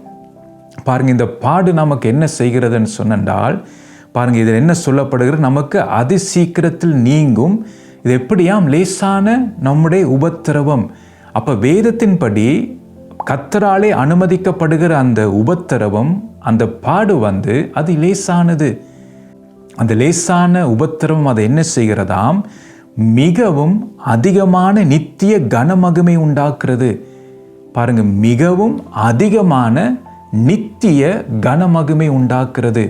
பாருங்கள், இந்த பாடு நமக்கு என்ன செய்கிறதுன்னு சொன்னால், பாருங்கள், இதில் என்ன சொல்லப்படுகிறது, நமக்கு அதிசீக்கிரத்தில் நீங்கும். இது எப்படியாம் லேசான நம்முடைய உபத்திரவம். அப்போ வேதத்தின்படி கர்த்தராலே அனுமதிக்கப்படுகிற அந்த உபத்திரவம், அந்த பாடு அது லேசானது. அந்த லேசான உபத்திரவம் அதை என்ன செய்கிறதாம், மிகவும் அதிகமான நித்திய கனமகிமை உண்டாக்குறது. பாருங்க, மிகவும் அதிகமான நித்திய கனமகிமை உண்டாக்குறது.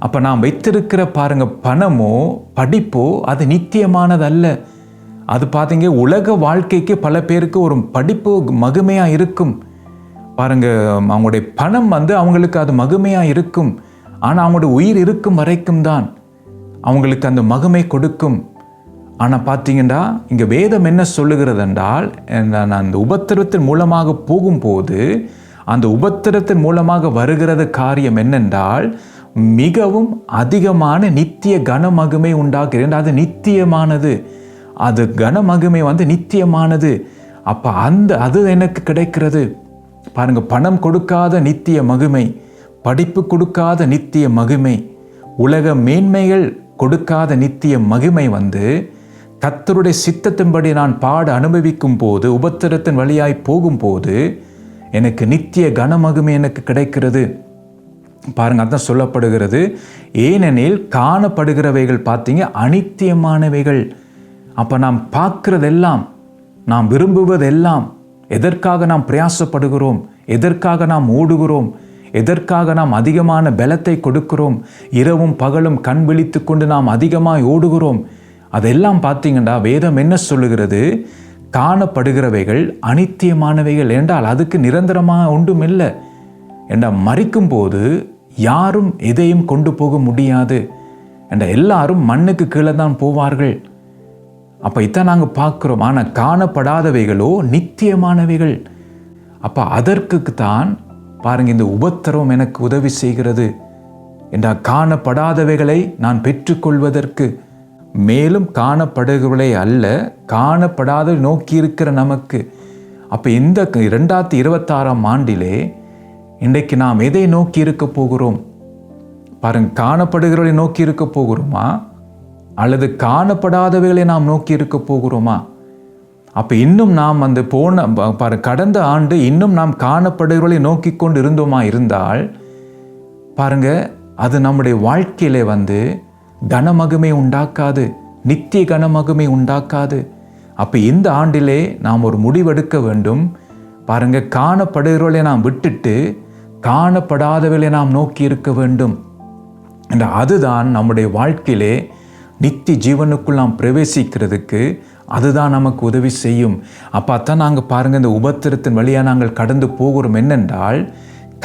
அப்ப நாம் வைத்திருக்கிற பாருங்க பணமோ படிப்போ அது நித்தியமானது அல்ல. அது பார்த்தீங்க, உலக வாழ்க்கைக்கு பல பேருக்கு ஒரு படிப்பு மகிமையா இருக்கும். பாருங்க, அவங்களுடைய பணம் அவங்களுக்கு அது மகிமையா இருக்கும். ஆனா அவங்களுடைய உயிர் இருக்கும் வரைக்கும் தான் அவங்களுக்கு அந்த மகிமை கொடுக்கும். ஆனால் பார்த்தீங்கன்னா இங்கே வேதம் என்ன சொல்லுகிறது என்றால், அந்த உபத்திரத்தின் மூலமாக போகும்போது அந்த உபத்திரத்தின் மூலமாக வருகிறது காரியம் என்னென்றால், மிகவும் அதிகமான நித்திய கனமகிமை உண்டாக்குறேன். அது நித்தியமானது, அது கனமகிமை நித்தியமானது. அப்போ அது எனக்கு கிடைக்கிறது. பாருங்க, பணம் கொடுக்காத நித்திய மகிமை, படிப்பு கொடுக்காத நித்திய மகிமை, உலக மேன்மைகள் கொடுக்காத நித்திய மகிமை கர்த்தருடைய சித்தத்தின்படி நான் பாட அனுபவிக்கும் போது, உபத்திரத்தின் வழியாய் போகும்போது எனக்கு நித்திய கனமகிமை எனக்கு கிடைக்கிறது. பாருங்க, அதான் சொல்லப்படுகிறது. ஏனெனில் காணப்படுகிறவைகள் பார்த்தீங்க அனித்தியமானவைகள். அப்போ நாம் பார்க்கிறதெல்லாம், நாம் விரும்புவதெல்லாம், எதற்காக நாம் பிரயாசப்படுகிறோம், எதற்காக நாம் ஓடுகிறோம், எதற்காக நாம் அதிகமான பலத்தை கொடுக்கிறோம், இரவும் பகலும் கண் விழித்து கொண்டு நாம் அதிகமாக ஓடுகிறோம், அதெல்லாம் பார்த்தீங்கன்னா வேதம் என்ன சொல்லுகிறது, காணப்படுகிறவைகள் அனித்தியமானவைகள் என்றால் அதுக்கு நிரந்தரமாக ஒன்றும் இல்லை என்றால், மரிக்கும் போது யாரும் எதையும் கொண்டு போக முடியாது என்ற, எல்லாரும் மண்ணுக்கு கீழே தான் போவார்கள். அப்போ இதான் நாங்கள் பார்க்குறோம். ஆனால் காணப்படாதவைகளோ நித்தியமானவைகள். அப்போ அதற்கு தான் பாருங்க இந்த உபத்திரவம் எனக்கு உதவி செய்கிறது என்றால், காணப்படாதவைகளை நான் பெற்றுக்கொள்வதற்கு. மேலும் காணப்படுகிறவளை அல்ல, காணப்படாத நோக்கி இருக்கிற நமக்கு. அப்போ இந்த 2026ஆம் ஆண்டிலே இன்றைக்கு நாம் எதை நோக்கி இருக்க போகிறோம்? பாருங்க, காணப்படுகிறவளை நோக்கி இருக்க போகிறோமா, அல்லது காணப்படாதவைகளை நாம் நோக்கி இருக்க போகிறோமா? அப்போ இன்னும் நாம் கடந்த ஆண்டு இன்னும் நாம் காணப்படுகிறவர்களை நோக்கி கொண்டு இருந்தோமா இருந்தால், பாருங்க, அது நம்முடைய வாழ்க்கையிலே கனமகிமை உண்டாக்காது, நித்திய கனமகிமை உண்டாக்காது. அப்போ இந்த ஆண்டிலே நாம் ஒரு முடிவெடுக்க வேண்டும். பாருங்க, காணப்படுகிறவர்களை நாம் விட்டுட்டு காணப்படாதவர்களை நாம் நோக்கி இருக்க வேண்டும் என்ற, அதுதான் நம்முடைய வாழ்க்கையிலே நித்திய ஜீவனுக்குள் நாம் பிரவேசிக்கிறதுக்கு அதுதான் நமக்கு உதவி செய்யும். அப்போ அதான் நாங்கள் பாருங்கள், இந்த உபத்திரத்தின் வழியாக நாங்கள் கடந்து போகிறோம். என்னென்றால்,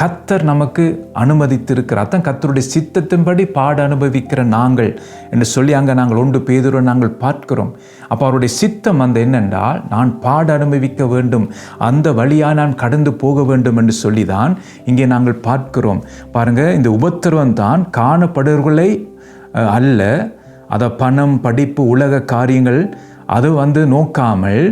கர்த்தர் நமக்கு அனுமதித்திருக்கிறார். அதான் கர்த்தருடைய சித்தத்தின்படி பாட அனுபவிக்கிற நாங்கள் என்று சொல்லி அங்கே நாங்கள் 1 பேதுரு நாங்கள் பார்க்கிறோம். அப்போ அவருடைய சித்தம் என்னென்றால், நான் பாட அனுபவிக்க வேண்டும், அந்த வழியாக நான் கடந்து போக வேண்டும் என்று சொல்லி தான் இங்கே நாங்கள் பார்க்கிறோம். பாருங்கள், இந்த உபத்திரவம் தான் காணப்படுவர்களை அல்ல, அதை பணம் படிப்பு உலக காரியங்கள் அது நோக்காமல்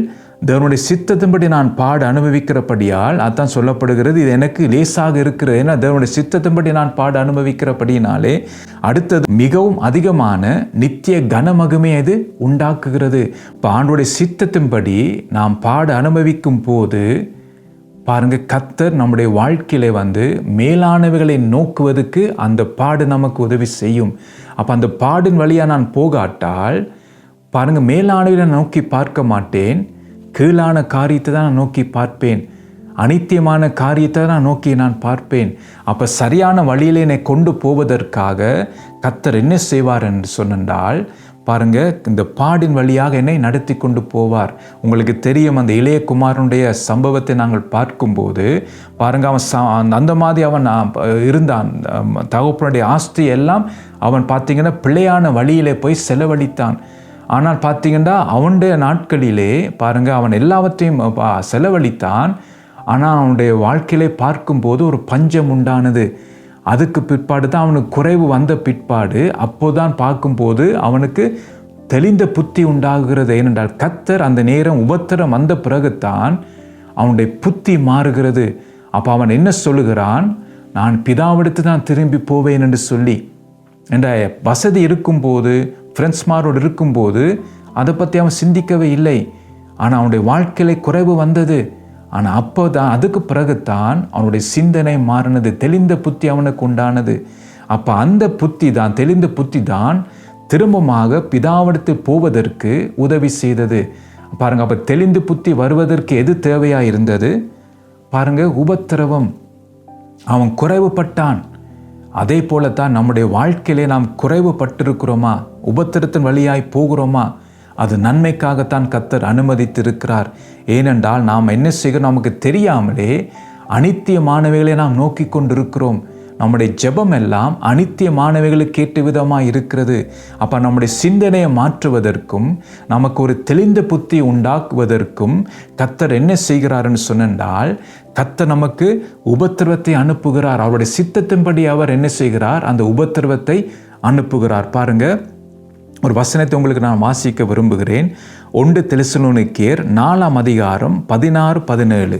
தேவனுடைய சித்தத்தின்படி நான் பாட அனுபவிக்கிறபடியால் அதான் சொல்லப்படுகிறது, இது எனக்கு லேசாக இருக்கிறது. ஏன்னா தேவனுடைய சித்தத்தின்படி நான் பாட அனுபவிக்கிறபடினாலே அடுத்தது மிகவும் அதிகமான நித்திய கனமகுமே இது உண்டாக்குகிறது. இப்போ ஆண்டவருடைய சித்தத்தின்படி நாம் பாட அனுபவிக்கும் போது பாருங்க, கர்த்தர் நம்முடைய வாழ்க்கையில மேலானவைகளை நோக்குவதற்கு அந்த பாடு நமக்கு உதவி செய்யும். அப்போ அந்த பாடின் வழியாக நான் போகாட்டால் பாருங்க, மேலானவைகளை நோக்கி பார்க்க மாட்டேன், கீழான காரியத்தை தான் நான் நோக்கி பார்ப்பேன், அனித்தியமான காரியத்தை நான் நோக்கி நான் பார்ப்பேன். அப்போ சரியான வழியிலே என்னை கொண்டு போவதற்காக கர்த்தர் என்ன செய்வார் என்று சொன்னால் பாருங்க, இந்த பாடின் வழியாக என்னை நடத்தி கொண்டு போவார். உங்களுக்கு தெரியும், அந்த இளைய குமாரனுடைய சம்பவத்தை நாங்கள் பார்க்கும்போது பாருங்க, அவன் அந்த மாதிரி அவன் இருந்தான். தகப்பனுடைய ஆஸ்தி எல்லாம் அவன் பார்த்தீங்கன்னா பிள்ளையான வழியிலே போய் செலவழித்தான். ஆனால் பார்த்தீங்கன்னா அவனுடைய நாட்களிலே பாருங்க, அவன் எல்லாவற்றையும் செலவழித்தான். ஆனால் அவனுடைய வாழ்க்கையிலே பார்க்கும்போது ஒரு பஞ்சம் உண்டானது. அதுக்கு பிற்பாடு தான் அவனுக்கு குறைவு வந்த பிற்பாடு அப்போதான் பார்க்கும்போது அவனுக்கு தெளிந்த புத்தி உண்டாகிறது. ஏனென்றால் கர்த்தர் அந்த நேரம் உபத்திரம் வந்த பிறகுத்தான் அவனுடைய புத்தி மாறுகிறது. அப்போ அவன் என்ன சொல்லுகிறான், நான் பிதாவிடத்து தான் திரும்பி போவேன் என்று சொல்லி. என்ற வசதி இருக்கும்போது, ஃப்ரெண்ட்ஸ்மாரோடு இருக்கும்போது அதை பற்றி அவன் சிந்திக்கவே இல்லை. ஆனால் அவனுடைய வாழ்க்கையில குறைவு வந்தது. ஆனால் அப்போ தான் அதுக்கு பிறகுத்தான் அவனுடைய சிந்தனை மாறினது, தெளிந்த புத்தி அவனுக்கு உண்டானது. அப்போ அந்த புத்தி தான், தெளிந்த புத்தி தான் திரும்பமாக பிதாவிடத்து போவதற்கு உதவி செய்தது. பாருங்க, அப்போ தெளிந்த புத்தி வருவதற்கு எது தேவையாக இருந்தது பாருங்க, உபத்திரவம். அவன் குறைவுபட்டான். அதே போலத்தான் நம்முடைய வாழ்க்கையிலே நாம் குறைவுபட்டிருக்கிறோமா, உபத்திரத்தின் வழியாய் போகிறோமா, அது நன்மைக்காகத்தான் கர்த்தர் அனுமதித்திருக்கிறார். ஏனென்றால் நாம் என்ன செய்கிறோம், நமக்கு தெரியாமலே அனித்தியமானவைகளை நாம் நோக்கி கொண்டிருக்கிறோம். நம்முடைய ஜெபம் எல்லாம் அனித்தியமானவைகளுக்கு ஏற்ற விதமாக இருக்கிறது. அப்போ நம்முடைய சிந்தனையை மாற்றுவதற்கும் நமக்கு ஒரு தெளிந்த புத்தி உண்டாக்குவதற்கும் கர்த்தர் என்ன செய்கிறாருன்னு சொன்னால், கர்த்தர் நமக்கு உபத்திரவத்தை அனுப்புகிறார். அவருடைய சித்தத்தின்படி அவர் என்ன செய்கிறார், அந்த உபத்திரவத்தை அனுப்புகிறார். பாருங்க, ஒரு வசனத்தை உங்களுக்கு நான் வாசிக்க விரும்புகிறேன். 1 தெசலோனிக்கேயர் 4 அதிகாரம் 16-17.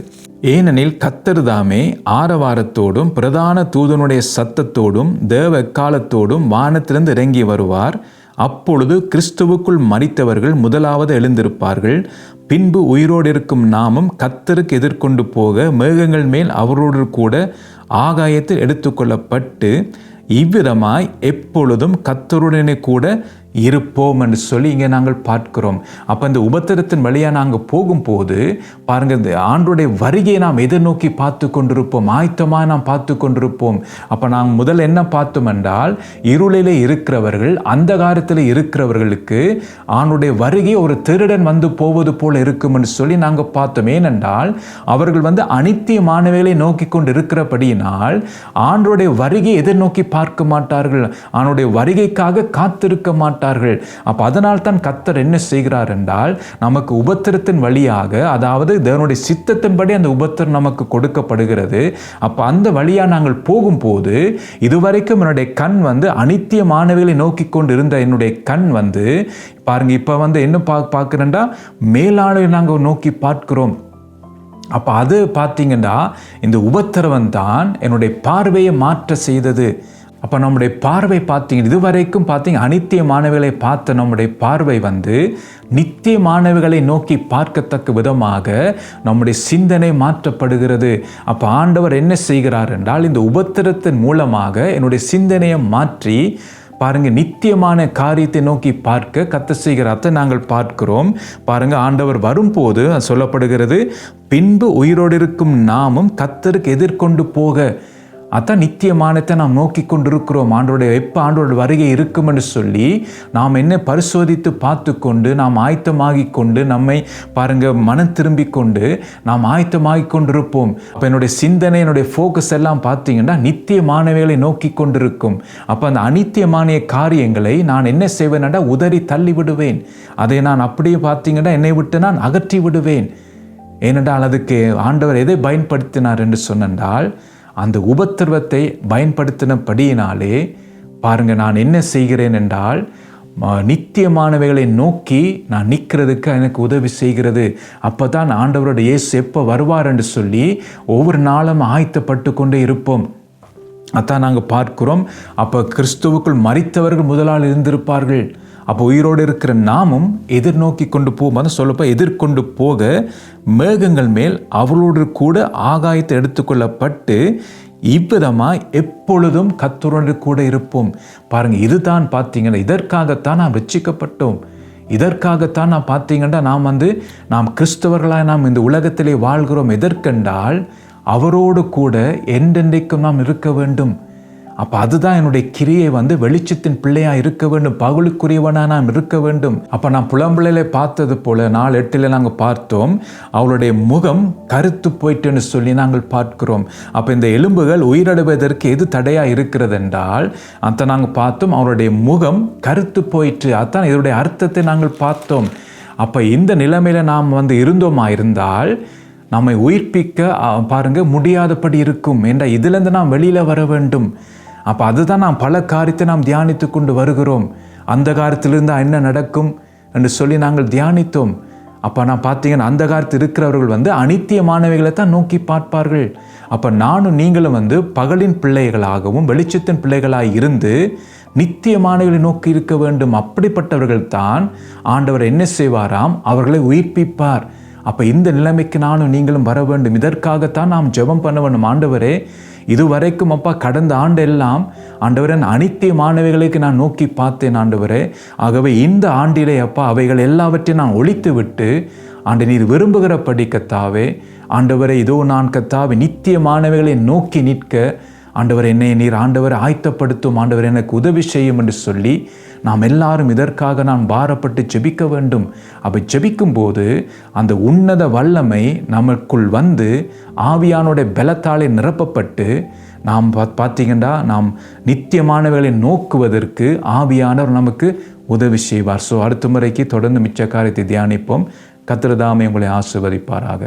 ஏனெனில் கர்த்தர் தாமே ஆரவாரத்தோடும் பிரதான தூதனுடைய சத்தத்தோடும் தேவ எக்காலத்தோடும் வானத்திலிருந்து இறங்கி வருவார். அப்பொழுது கிறிஸ்துவுக்குள் மரித்தவர்கள் முதலாவது எழுந்திருப்பார்கள். பின்பு உயிரோடு இருக்கும் நாமும் கர்த்தருக்கு எதிர்கொண்டு போக மேகங்கள் மேல் அவரோடு கூட ஆகாயத்தில் எடுத்துக்கொள்ளப்பட்டு இவ்விதமாய் எப்பொழுதும் கர்த்தருடனே கூட இருப்போம் என்று சொல்லி இங்கே நாங்கள் பார்க்கிறோம். அப்போ இந்த உபத்திரத்தின் வழியாக நாங்கள் போகும்போது பாருங்கள், இந்த ஆண்டோடைய வருகையை நாம் எதிர்நோக்கி பார்த்து கொண்டிருப்போம், ஆயத்தமாக நாம் பார்த்து கொண்டிருப்போம். அப்போ நாங்கள் முதல்ல என்ன பார்த்தோம் என்றால், இருளிலே இருக்கிறவர்கள், அந்தகாரத்தில் இருக்கிறவர்களுக்கு ஆண்டுடைய வருகை ஒரு திருடன் வந்து போவது போல இருக்கும் என்று சொல்லி நாங்கள் பார்த்தோம். ஏனென்றால் அவர்கள் அனித்தியமானவைகளை நோக்கி கொண்டு இருக்கிறபடியினால் ஆண்டோடைய வருகையை எதிர்நோக்கி பார்க்க மாட்டார்கள், ஆண்டுடைய வருகைக்காக காத்திருக்க மாட்டார்கள். அப்ப அதனால் தான் கர்த்தர் என்ன செய்கிறார் என்றால், நமக்கு உபத்திரத்தின் வழியாக, அதாவது தேவனுடைய சித்தத்தின்படி அந்த உபத்திரம் நமக்கு கொடுக்கப்படுகிறது. அப்ப அந்த வழியா நாங்கள் போகும்போது இதுவரைக்கும் என்னுடைய கண் அனித்தியமானவைகளை நோக்கி கொண்டு இருந்த என்னுடைய கண் பாருங்க, இப்ப என்ன பார்க்கிறேன்டா, மேலானவை நாங்கள் நோக்கி பார்க்கிறோம். அப்போ அது பார்த்தீங்கன்னா இந்த உபத்திரவம் தான் என்னுடைய பார்வையை மாற்ற செய்தது. அப்போ நம்முடைய பார்வை பார்த்தீங்கன்னா இதுவரைக்கும் அனித்தியமானவைகளை பார்த்த நம்முடைய பார்வை நித்தியமானவைகளை நோக்கி பார்க்கத்தக்க விதமாக நம்முடைய சிந்தனை மாற்றப்படுகிறது. அப்போ ஆண்டவர் என்ன செய்கிறார் என்றால், இந்த உபத்திரத்தின் மூலமாக என்னுடைய சிந்தனையை மாற்றி பாருங்க, நித்தியமான காரியத்தை நோக்கி பார்க்க கர்த்தர் செய்கிறதை நாங்கள் பார்க்கிறோம். பாருங்க, ஆண்டவர் வரும்போது சொல்லப்படுகிறது, பின்பு உயிரோடு இருக்கும் நாமும் கர்த்தருக்கு எதிர்கொண்டு போக. அதான் நித்தியமானத்தை நாம் நோக்கி கொண்டிருக்கிறோம். எப்போ ஆண்டோட வருகை இருக்கும் என்று சொல்லி நாம் என்ன பரிசோதித்து பார்த்து கொண்டு நாம் ஆயத்தமாகி கொண்டு நம்மை பாருங்க மனம் திரும்பி கொண்டு நாம் ஆயத்தமாகி கொண்டிருப்போம். அப்போ என்னுடைய சிந்தனை, என்னுடைய ஃபோக்கஸ் எல்லாம் பார்த்தீங்கன்னா நித்தியமானவைகளை நோக்கி கொண்டிருக்கும். அப்போ அந்த அனித்தியமான காரியங்களை நான் என்ன செய்வேன்டா, உதறி தள்ளி விடுவேன். அதை நான் அப்படியே பார்த்தீங்கன்னா என்னை விட்டு நான் அகற்றி விடுவேன். ஏனென்றால் அதுக்கு ஆண்டவர் எதை பயன்படுத்தினார் என்று சொன்னால், அந்த உபத்திரவத்தை பயன்படுத்தினபடியினாலே பாருங்க நான் என்ன செய்கிறேன் என்றால், நித்தியமானவைகளை நோக்கி நான் நிற்கிறதுக்கு எனக்கு உதவி செய்கிறது. அப்போ தான் ஆண்டவரோட இயேசு எப்போ வருவார் என்று சொல்லி ஒவ்வொரு நாளும் ஆயத்தப்பட்டு கொண்டே இருப்போம். அதான் நாங்கள் பார்க்கிறோம். அப்போ கிறிஸ்துவுக்குள் மரித்தவர்கள் முதலால் இருந்திருப்பார்கள். அப்போ உயிரோடு இருக்கிற நாமும் எதிர்நோக்கி கொண்டு போகும்போது சொல்லப்போ எதிர்கொண்டு போக மேகங்கள் மேல் அவளோடு கூட ஆகாயத்தை எடுத்துக்கொள்ளப்பட்டு இவ்விதமாய் எப்பொழுதும் கர்த்தரோடு கூட இருப்போம். பாருங்க, இதுதான் பார்த்தீங்கன்னா இதற்காகத்தான் நாம் ரட்சிக்கப்பட்டோம். இதற்காகத்தான் நாம் பார்த்தீங்கன்னா நாம் கிறிஸ்தவர்களாக நாம் இந்த உலகத்திலே வாழ்கிறோம். எதற்கென்றால் அவரோடு கூட என்றென்றைக்கும் நாம் இருக்க வேண்டும். அப்போ அதுதான் என்னுடைய கிரியை வெளிச்சத்தின் பிள்ளையாக இருக்க வேண்டும், பகலுக்குரியவனாக நாம் இருக்க வேண்டும். அப்போ நான் புலம்பிள்ளையில பார்த்தது போல 4:8 நாங்கள் பார்த்தோம், அவளுடைய முகம் கருத்து போயிட்டுன்னு சொல்லி நாங்கள் பார்க்கிறோம். அப்போ இந்த எலும்புகள் உயிரிழவதற்கு எது தடையாக இருக்கிறது என்றால் அதை நாங்கள் பார்த்தோம், அவளுடைய முகம் கருத்து போயிட்டு. அதுதான் இதனுடைய அர்த்தத்தை நாங்கள் பார்த்தோம். அப்போ இந்த நிலைமையில் நாம் இருந்தோமா இருந்தால் நம்மை உயிர்ப்பிக்க பாருங்க முடியாதபடி இருக்கும் என்ற இதிலிருந்து நாம் வெளியில் வர வேண்டும். அப்போ அதுதான் நாம் பல காரியத்தை நாம் தியானித்து கொண்டு வருகிறோம். அந்த காரியத்திலிருந்து என்ன நடக்கும் என்று சொல்லி நாங்கள் தியானித்தோம். அப்போ நான் பார்த்தீங்கன்னா அந்த காலத்தில் இருக்கிறவர்கள் அனித்தியமானவைகளை தான் நோக்கி பார்ப்பார்கள். அப்போ நானும் நீங்களும் பகலின் பிள்ளைகளாகவும் வெளிச்சத்தின் பிள்ளைகளாக இருந்து நித்தியமானவைகளை நோக்கி இருக்க வேண்டும். அப்படிப்பட்டவர்கள் தான் ஆண்டவர் என்ன செய்வாராம், அவர்களை உயிர்ப்பிப்பார். அப்போ இந்த நிலைமைக்கு நானும் நீங்களும் வர வேண்டும். இதற்காகத்தான் நாம் ஜெபம் பண்ண வேண்டும். ஆண்டவரே, இதுவரைக்கும் அப்பா கடந்த ஆண்டெல்லாம் ஆண்டவரே அனித்தியமானவைகளுக்கு நான் நோக்கி பார்த்தேன் ஆண்டவரே. ஆகவே இந்த ஆண்டிலே அப்பா அவைகள் எல்லாவற்றையும் நான் ஒழித்து விட்டு நீர் விரும்புகிற படிக்கத்தாவே ஆண்டவரே, இதோ நான் கத்தாவே நித்தியமானவைகளை நோக்கி நிற்க ஆண்டவர் என்னை நீர் ஆண்டவர் ஆயத்தப்படுத்தும், ஆண்டவர் எனக்கு உதவி செய்யும் என்று சொல்லி நாம் எல்லாரும் இதற்காக நான் பாரப்பட்டு ஜெபிக்க வேண்டும். அப்போ ஜெபிக்கும் போது அந்த உன்னத வல்லமை நமக்குள் ஆவியானோட பலத்தாலே நிரப்பப்பட்டு நாம் பார்த்தீங்கன்னா நாம் நித்தியமானவைகளை நோக்குவதற்கு ஆவியானவர் நமக்கு உதவி செய்வார். அடுத்த முறைக்கு தொடர்ந்து மிச்ச காரியத்தை தியானிப்போம். கர்த்தர் தாமே உங்களை ஆசீர்வதிப்பாராக.